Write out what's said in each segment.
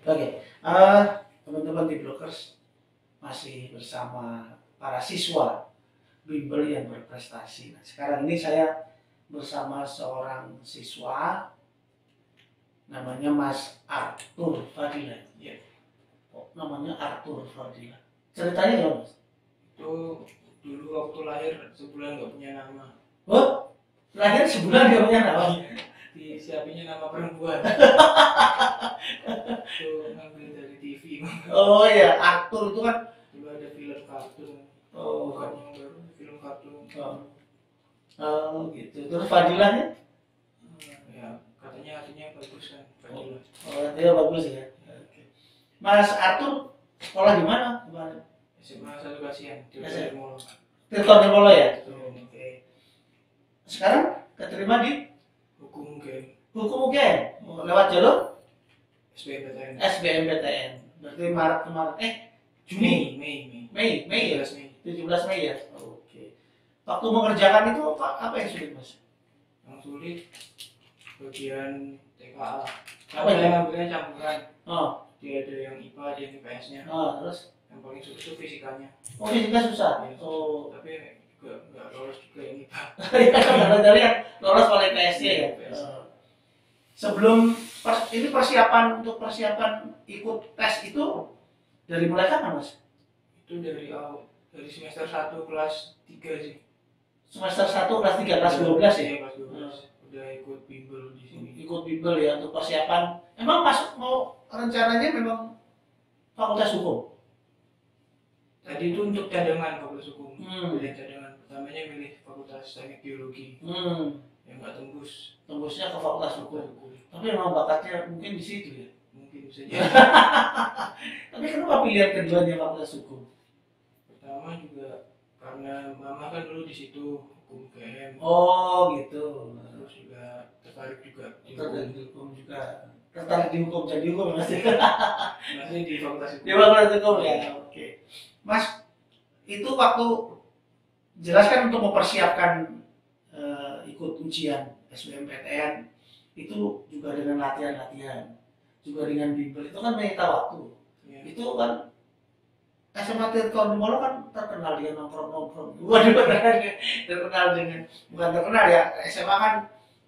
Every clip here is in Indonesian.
Oke, teman-teman di Blockers masih bersama para siswa bimbel yang berprestasi. Nah, sekarang ini saya bersama seorang siswa namanya Mas Arthur Fadila. Ya, Kok namanya Arthur Fadila? Ceritanya ya Mas? itu dulu waktu lahir sebulan nggak punya nama. Oh, lahir sebulan dia punya nama? Disiapinnya nama perempuan. Itu ngambil dari TV. Oh ya, Arthur itu kan. Juga ada film kartun. Oh, Bukan yang baru, film kartun. oh gitu. Terus Fadilahnya? Ya, katanya artinya bagus kan. Fadilah. Oh, dia bagus ya. Oke. Mas Arthur sekolah di mana kemarin? SMA 1 Kasihan. Di SMA. Mall. Tirton Molo ya. Oke. Sekarang keterima di Hukum game. hukum UGM lewat jalur SBMPTN. SBMPTN. Berarti Maret kemarin. Juni, Mei ya. 17 Mei. 17 Mei ya. Oke. Waktu mengerjakan itu apa yang sulit Mas? Yang sulit bagian TKA. Apa Saya itu? ngambilnya campuran. Oh, Dia ada yang IPA, ada yang IPS-nya. terus? Yang paling sulit itu fisikanya. Oh, fisika susah. Ya, Oh, tapi juga nggak lolos juga yang IPA. karena dari yang lolos oleh PSC ya. PS. Sebelum ini persiapan untuk persiapan ikut tes itu dari mulai kapan Mas? Itu dari semester 1 kelas 3 sih. Semester 1 kelas 3 kelas 12 ya. Iya, kelas 12. Udah ikut bimbel di sini. Ikut bimbel ya untuk persiapan. Emang masuk mau rencananya memang fakultas hukum? Tadi itu untuk cadangan fakultas hukum. Hmm. Pilihan cadangan pertamanya milih fakultas teknik biologi. Yang nggak tembus. Tembusnya ke fakultas hukum. Hukum. Tapi memang bakatnya mungkin di situ ya. Mungkin saja. Tapi kenapa pilihan keduanya fakultas hukum? Pertama juga karena mama kan dulu di situ hukum UGM. Oh gitu. Terus juga tertarik juga di Tertarik hukum. di hukum juga. Tertarik di hukum jadi hukum Mas. Masih di fakultas hukum. Di fakultas hukum ya. Oke. Mas, itu waktu jelaskan untuk mempersiapkan ikut ujian SBMPTN itu juga dengan latihan-latihan, juga dengan bimbel itu kan menyita waktu. Ya. Itu kan SMA Tirton Molo kan terkenal dengan nongkrong-nongkrong. Waduh, terkenal dengan bukan terkenal ya. SMA kan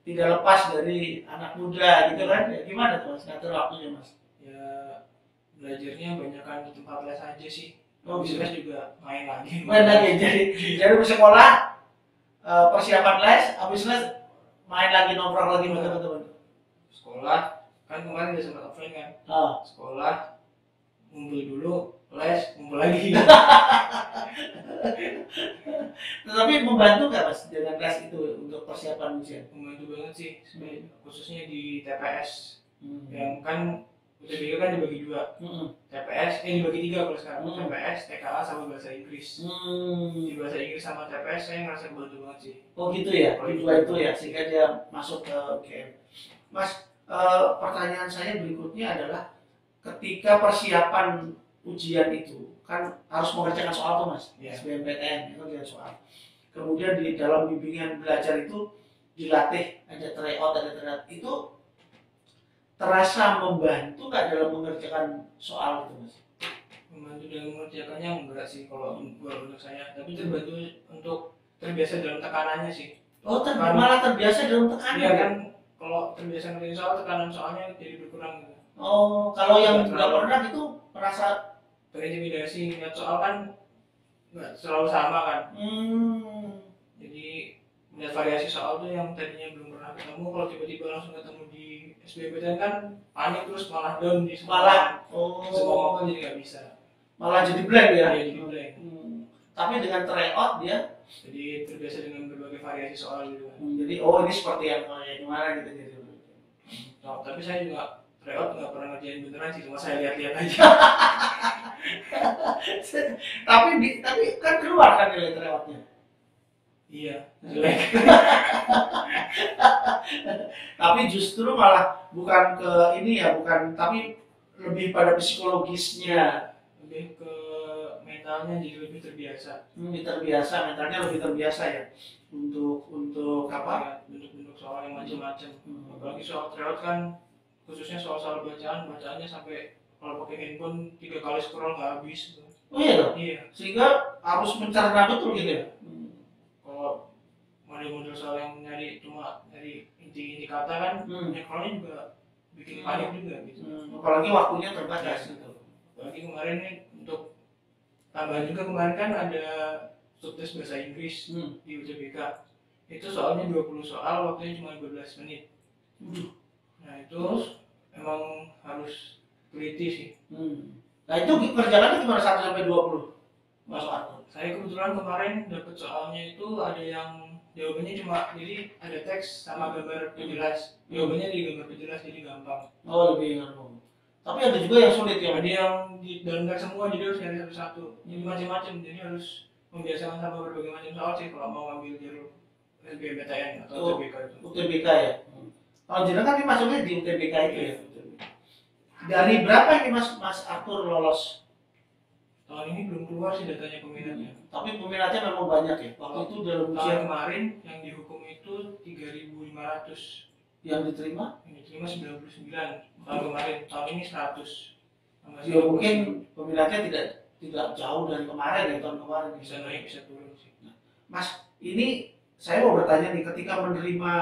tidak lepas dari anak muda gitu kan. Ya, gimana tuh Mas ngatur waktunya Mas? Ya belajarnya banyak kan di tempat les aja sih. Oh, Habis gitu. les juga main lagi. Main lagi jadi bersekolah, persiapan les, habis les main lagi nongkrong lagi sama teman-teman. Sekolah kan kemarin udah sempat offline kan. Sekolah ngumpul dulu, les ngumpul lagi. Tetapi membantu nggak Mas dengan les itu untuk persiapan ujian? Membantu banget sih, khususnya di TPS. Yang kan UTBK kan dibagi 2. TPS dibagi 3 kalau sekarang. TPS, TKA sama bahasa Inggris. Di bahasa Inggris sama TPS saya ngerasa kebantu banget sih. Oh gitu ya, di dua itu ya, sehingga dia masuk ke UGM. Mas, pertanyaan saya berikutnya adalah ketika persiapan ujian itu kan harus mengerjakan soal tuh Mas, Yeah. SBMPTN itu dia soal. Kemudian di dalam bimbingan belajar itu dilatih, ada tryout, itu terasa membantu nggak dalam mengerjakan soal itu Mas? Membantu dalam mengerjakannya enggak sih kalau untuk saya, tapi terbantu untuk terbiasa dalam tekanannya sih. Oh, malah terbiasa dalam tekanan. Iya kan, kalau terbiasa ngerjain soal, tekanan soalnya jadi berkurang gitu. Oh, kalau yang nggak pernah itu merasa terintimidasi, ngeliat soal kan nggak selalu sama kan. Jadi melihat variasi soal tuh yang tadinya belum pernah ketemu, kalau tiba-tiba langsung ketemu di SBMPTN kan panik terus malah down di semua. Semua maupun jadi nggak bisa. Malah jadi blank ya. Iya, jadi blank. Tapi dengan tryout dia jadi terbiasa dengan berbagai variasi soal gitu kan. jadi ini seperti yang gimana gitu jadi. Nah, tapi saya juga tryout nggak pernah ngerjain beneran sih, cuma saya lihat-lihat aja. tapi kan keluar kan nilai tryoutnya. Iya, jelek. Tapi justru malah bukan ke ini ya, tapi lebih pada psikologisnya, Lebih ke mentalnya jadi lebih terbiasa. mentalnya lebih terbiasa ya untuk apa? Bentuk-bentuk soal yang macam-macam. Apalagi soal tryout kan, khususnya soal-soal bacaannya sampai kalau pakai handphone 3 kali scroll nggak habis. Oh iya dong. Iya. Sehingga harus mencerna betul gitu ya. Kalau model-model soal yang cuma dari inti kata kan, scrollnya juga bikin panik juga gitu. Apalagi waktunya terbatas gitu. Apalagi kemarin nih untuk tambahan juga kemarin kan ada subtes bahasa Inggris di UTBK. Itu soalnya 20 soal, waktunya cuma 15 menit. Nah itu emang harus teliti sih. Nah itu kerjaannya gimana 1-20 masuk akal? Saya kebetulan kemarin dapat soalnya itu ada yang jawabannya cuma jadi ada teks sama gambar penjelas. Jawabannya di gambar penjelas jadi gampang. Oh lebih gampang. Tapi ada juga yang sulit ya. Ada yang di dalam teks semua jadi harus nyari satu-satu. Jadi macam-macam. Jadi harus membiasakan sama berbagai macam soal sih kalau mau ngambil jalur SBMPTN atau UTBK itu. UTBK ya. Kalau jenengan kan masuknya di UTBK itu ya. Dari berapa ini Mas Arthur lolos? Tahun ini belum keluar sih datanya peminatnya. Tapi peminatnya memang banyak ya. Waktu itu dalam ujian kemarin yang dihukum itu 3.500. Yang diterima? Yang diterima 99 tahun kemarin. Tahun ini 100. Ya mungkin peminatnya tidak jauh dari kemarin ya, tahun kemarin. Bisa naik bisa turun sih. Mas, ini saya mau bertanya nih, ketika menerima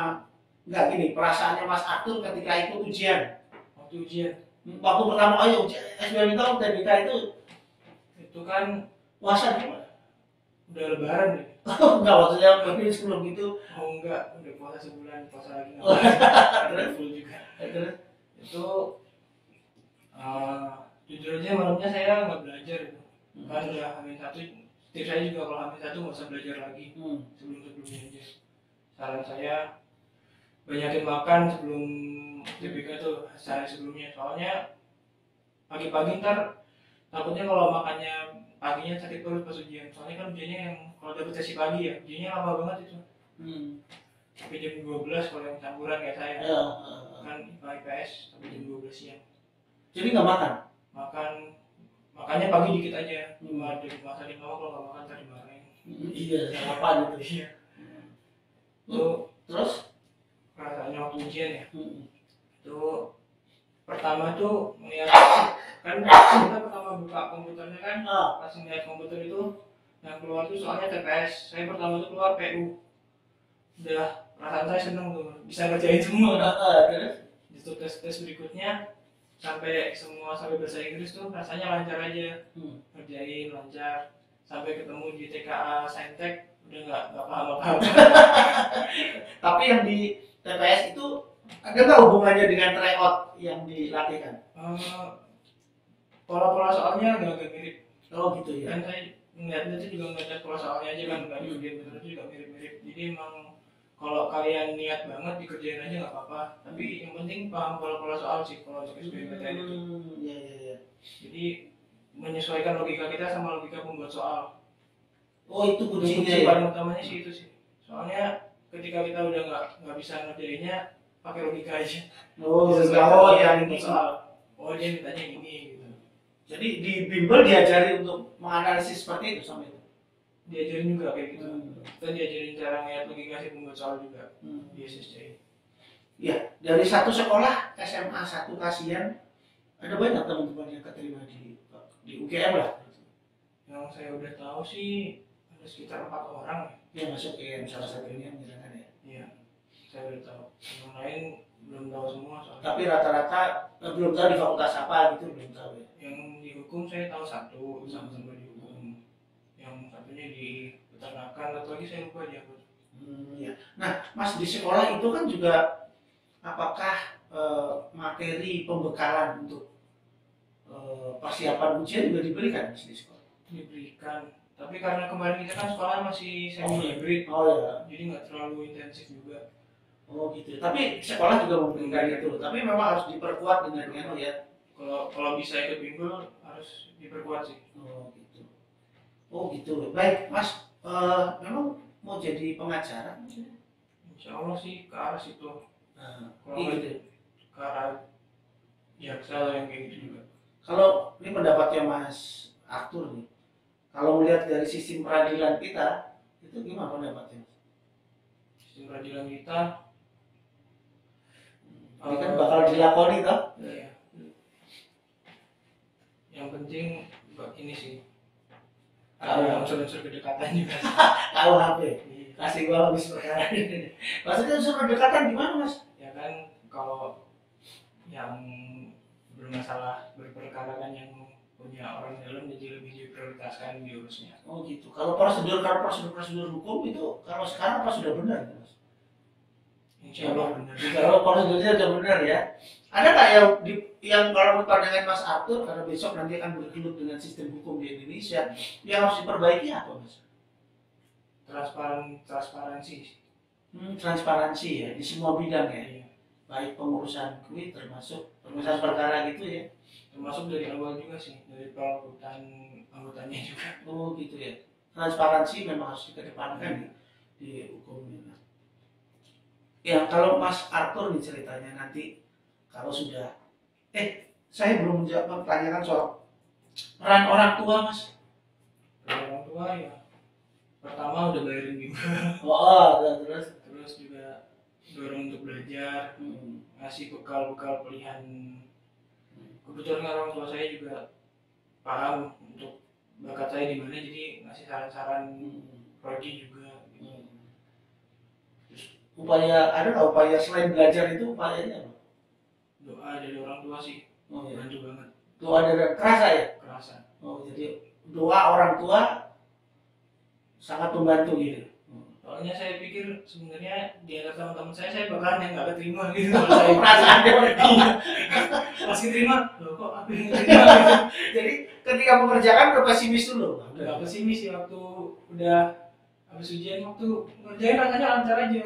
nggak gini, perasaannya Mas Arthur ketika ikut ujian. Waktu pertama kali ujian SBM itu UTBK itu kan puasa gimana? Udah lebaran deh. Enggak, maksudnya tapi sebelum itu. Oh enggak, udah puasa sebulan, puasa lagi nggak full juga. Itu jujur aja malamnya saya nggak belajar itu. Kan udah H-1, tips saya juga kalau H-1 nggak usah belajar lagi sebelumnya aja. Saran saya banyakin makan sebelum UTBK tuh sehari sebelumnya, soalnya pagi-pagi ntar takutnya kalau makannya paginya sakit perut pas ujian. Soalnya kan ujiannya yang kalau dapet sesi pagi ya, ujiannya lama banget itu. Sampai jam 12 kalau yang campuran kayak saya. Kan IPA IPS sampai jam 12 siang. Jadi nggak makan? Makannya pagi dikit aja. Cuma di masa di bawah kalau nggak makan tadi dimarahin. Iya, sarapan itu. Iya. Terus rasanya waktu ujian ya. Itu pertama tuh melihat kan kita pertama buka komputernya kan, pas ngeliat komputer itu yang keluar tuh soalnya TPS. Saya pertama tuh keluar PU. Udah perasaan saya seneng tuh bisa ngerjain semua. Di tes berikutnya sampai bahasa Inggris tuh rasanya lancar aja, ngerjain lancar. Sampai ketemu di TKA Saintek udah nggak paham apa-apa. Tapi yang di TPS itu ada nggak hubungannya dengan tryout yang dilatihkan? Pola-pola soalnya agak mirip. Oh gitu ya. Kan saya ngeliatnya itu juga ngeliat pola soalnya aja kan, nggak diujian bener itu juga mirip-mirip. Jadi emang kalau kalian niat banget dikerjain aja nggak apa-apa. Tapi yang penting paham pola-pola soal sih kalau untuk SBMPTN itu. Iya. Jadi menyesuaikan logika kita sama logika pembuat soal. Oh itu kuncinya Kunci ya. paling utamanya sih itu sih. Soalnya ketika kita udah nggak bisa ngerjainnya pakai logika aja. Yang ini soal. Oh dia mintanya ini gitu. Jadi di bimbel diajari untuk menganalisis seperti itu sama itu. Diajarin juga kayak gitu. Kita diajarin cara ngeliat logika si pembuat soal juga di SSCI. Ya, dari satu sekolah SMA 1 Kasihan ada banyak teman-teman yang keterima di UGM lah. Yang saya udah tahu sih ada sekitar 4 orang yang masuk UGM, salah satunya misalkan ya. Iya, saya udah tahu. Yang lain belum tahu semua soalnya. Tapi rata-rata belum tahu di fakultas apa gitu, belum tahu ya. Yang di hukum saya tahu satu, sama-sama di hukum. Yang satunya di peternakan, atau lagi saya lupa dia. Ya. Nah, Mas di sekolah itu kan juga apakah materi pembekalan untuk persiapan ujian juga diberikan di sekolah? Diberikan, tapi karena kemarin kita kan sekolah masih semi hybrid, jadi nggak terlalu intensif juga. Oh gitu. Tapi sekolah juga memberikan itu. Tapi memang harus diperkuat dengan ya. Kalau bisa ikut bimbel harus diperkuat sih. Oh gitu. Baik, Mas. Memang mau jadi pengacara? Insya Allah sih ke arah situ. Kalau gitu. Ke arah jaksa yang kayak gitu juga. Kalau ini pendapatnya Mas Arthur nih, kalau melihat dari sistem peradilan kita, itu gimana pendapatnya? Sistem peradilan kita ini kan bakal dilakoni toh? Iya. Yang penting ini sih ada unsur-unsur kedekatan juga. KUHP kasih gua habis perkara ini. Maksudnya unsur kedekatan gimana mas? Ya kan kalau yang bermasalah berperkara kan yang punya orang dalam jadi lebih diprioritaskan diurusnya. Oh gitu. Kalau prosedur hukum itu kalau sekarang apa sudah benar mas? Insya Allah benar. Kalau prosedurnya sudah benar ya. Ada nggak yang kalau menurut pandangan Mas Arthur, karena besok nanti akan bergelut dengan sistem hukum di Indonesia, yang harus diperbaiki apa mas? Transparansi. Transparansi ya di semua bidang ya. Iya. Baik pengurusan kuit termasuk pengurusan perkara gitu ya. Termasuk dari awal juga sih, dari perekrutan anggotanya juga. Oh gitu ya. Transparansi memang harus dikedepankan di hukum ini. Ya kalau Mas Arthur nih ceritanya nanti kalau sudah saya belum menjawab pertanyaan soal peran orang tua mas. Peran orang tua ya pertama udah bayarin bimbel. Terus juga dorong untuk belajar, ngasih bekal pilihan. Kebetulan orang tua saya juga paham untuk bakat saya di mana, jadi ngasih saran-saran prodi juga. Terus upaya selain belajar itu upayanya apa? Doa dari orang tua sih bantu banget. Doa dari kerasa ya? Kerasa. Oh jadi doa orang tua sangat membantu gitu. Soalnya saya pikir sebenarnya di antara teman-teman saya bakalan yang nggak keterima gitu. Saya Perasaannya pas keterima, loh kok aku yang keterima gitu. Jadi ketika mengerjakan udah pesimis dulu. Nggak pesimis sih waktu udah habis ujian, waktu ngerjain rasanya lancar aja.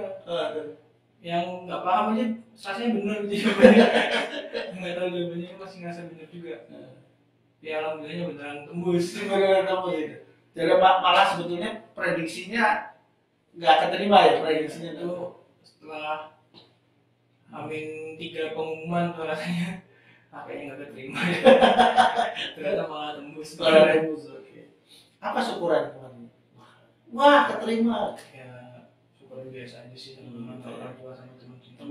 Yang nggak paham aja rasanya bener gitu jawabannya. Nggak tahu jawabannya masih ngerasa bener juga. Ya alhamdulillahnya beneran tembus. Gitu. Jadi malah sebetulnya prediksinya nggak keterima ya prediksinya itu setelah Amin 3 pengumuman tuh rasanya kayaknya nggak keterima. Ternyata malah tembus. Oke. Apa syukuran kemarin? Wah keterima. Ya syukuran biasa aja sih sama orang tua sama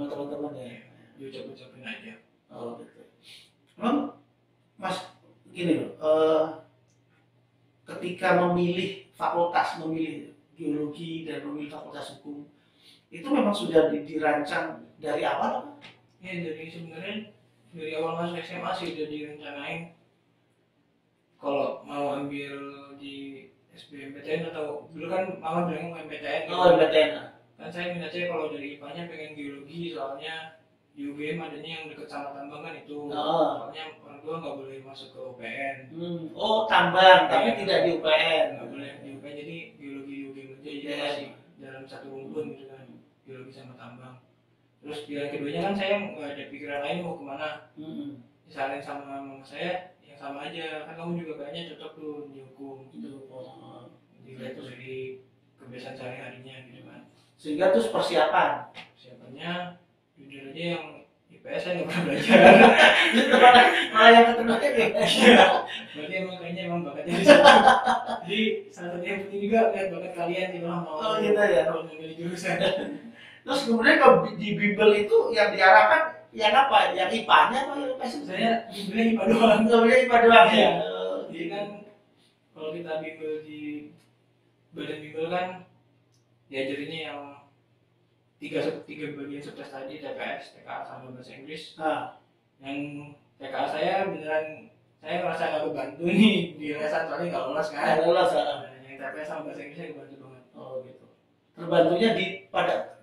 teman-teman ya. Diucap-ucapin aja. Oh gitu. Memang mas gini loh, ketika memilih fakultas, memilih geologi dan memilih fakultas hukum itu memang sudah dirancang dari awal? Ya sebenarnya dari awal masuk SMA sih udah direncanain kalau mau ambil di SBMPTN atau dulu kan mama bilang MPTN. MPTN. Kan saya minatnya kalau dari IPA-nya pengen geologi, soalnya di UGM adanya yang dekat sama tambang kan itu. Soalnya orang tua nggak boleh masuk ke UPN. Oh tambang, tapi tidak di UPN. Nggak boleh di UPN, jadi geologi di UGM aja, jadi masih dalam satu rumpun gitu kan, geologi sama tambang. Terus pilihan keduanya kan saya nggak ada pikiran lain mau kemana. Disarankan sama mama saya yang sama aja, kan kamu juga kayaknya cocok tuh di hukum gitu. Dilihat tuh dari kebiasaan sehari-harinya gitu kan. Sehingga terus persiapannya jujur aja yang IPS saya nggak pernah belajar. Malah yang keterima ya. Berarti emang bakatnya di situ. Jadi salah satu yang penting juga lihat bakat kalian di mana mau. Oh gitu ya. Kalau memilih jurusan. Terus kemudian kalau di bimbel itu yang diarahkan yang apa? Yang IPA-nya atau yang IPS? Saya bimbelnya IPA doang. Bimbelnya IPA doang ya. Jadi kan kalau kita bimbel di badan bimbel kan diajarinnya yang tiga bagian subtes tadi, TPS, TKA sama bahasa Inggris. Yang TKA saya beneran saya merasa nggak kebantu nih di lesan, soalnya nggak lolos kan. Yang TPS sama bahasa Inggris saya kebantu banget. Oh gitu.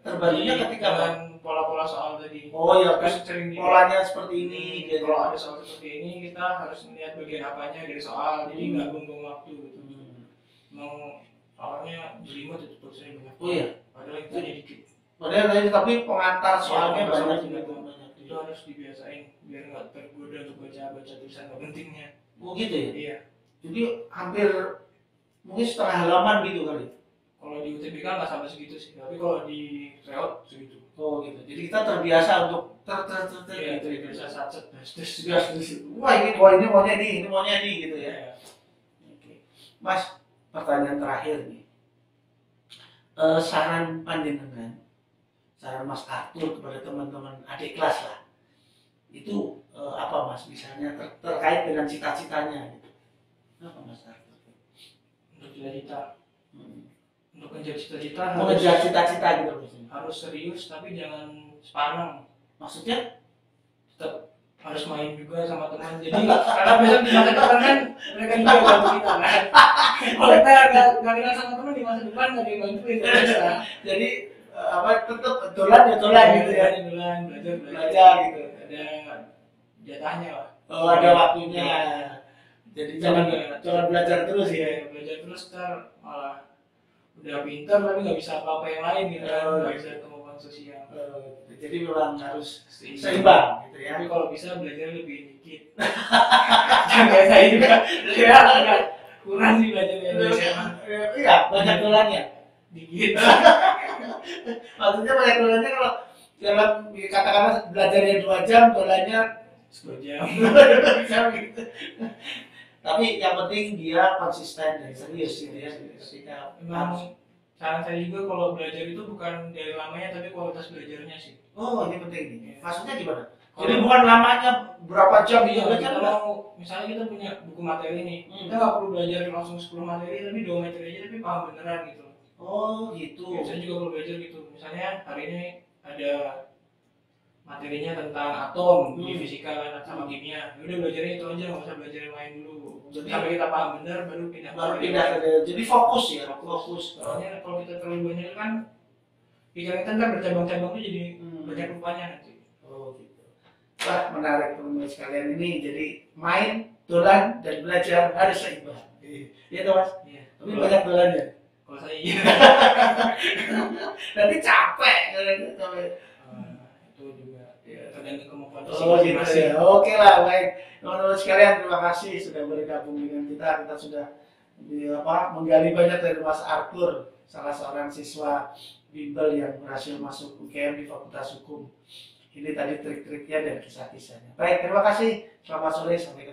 Terbantunya ketika dengan pola-pola soal tadi. Oh ya, kan sering polanya seperti ini. Kalau ada soal seperti ini kita harus melihat bagian apanya dari soal, jadi nggak buang-buang waktu gitu. Mau soalnya jelimet itu tulisannya banyak. Oh iya. Padahal itu hanya dikit. Padahal tapi pengantar soalnya banyak juga. Itu harus dibiasain biar nggak tergoda untuk baca tulisan nggak pentingnya. Oh gitu ya? Iya. Jadi hampir mungkin setengah halaman gitu kali. Kalau di UTBK nggak sampai segitu sih, tapi kalau di Reot segitu. Oh gitu. Jadi kita terbiasa untuk iya, gitu. Biasa satset, Wah ini maunya ini gitu ya. Oke. Mas, pertanyaan terakhir nih. Saran panjenengan, saran Mas Arthur kepada teman-teman adik kelas lah. Itu apa Mas misalnya terkait dengan cita-citanya gitu. Apa Mas Arthur? Untuk cita-cita, untuk mengejar cita-cita Mengejar cita-cita gitu maksudnya. harus serius tapi jangan sepaneng. Maksudnya Tetap harus main juga sama teman. Jadi karena besok di masa depan kan mereka juga bantu kita kan. Kalau kita nggak kenal sama teman di masa depan nggak dibantuin nggak bisa. jadi apa tetap dolan gitu ya. Bulan Belajar gitu. Ada jatahnya lah. Oh, ada waktunya. Jadi jangan belajar terus ya. Iya, belajar terus ntar malah udah pintar tapi nggak bisa apa-apa yang lain gitu kan, nggak bisa kemampuan sosial. Jadi memang harus seimbang gitu ya. Tapi kalau bisa belajar lebih dikit. Jangan kayak saya juga, saya agak kurang sih belajarnya di SMA. Iya, banyak dolannya. Dikit. Maksudnya banyak dolannya kalau dalam katakanlah belajarnya 2 jam, dolannya 10 jam. 2 jam gitu. Tapi yang penting dia konsisten dan serius gitu ya. Memang saran saya juga kalau belajar itu bukan dari lamanya tapi kualitas belajarnya sih. Oh, ini penting nih. Maksudnya gimana? Jadi bukan lamanya berapa jam Iya, belajar kita mau misalnya kita punya buku materi nih, kita nggak perlu belajar langsung 10 materi tapi 2 materi aja tapi paham beneran gitu. Oh, gitu. Ya, saya juga kalau belajar gitu. Misalnya hari ini ada materinya tentang atom di fisika kan sama kimia. Ya udah belajarnya itu aja, nggak usah belajar yang lain dulu. Jadi sampai kita paham benar baru pindah. ke jadi fokus ya, fokus. Soalnya kalau kita terlalu banyak kan pikiran kita ntar bercabang-cabang tuh jadi banyak lupanya nanti. Oh gitu. Wah, menarik teman-teman sekalian ini. Jadi main, dolan dan belajar harus seimbang. Iya toh Mas? Iya. Tapi banyak dolannya. Kalau saya iya. Nanti capek. Itu juga ya, tergantung kemampuan Oh gitu ya. Oke lah, baik. Teman-teman sekalian, terima kasih sudah bergabung dengan kita. Kita sudah menggali banyak dari Mas Arthur, salah seorang siswa bimbel yang berhasil masuk UGM di Fakultas Hukum. Ini tadi trik-triknya dan kisah-kisahnya. Baik, terima kasih. Selamat sore, sampai ketemu.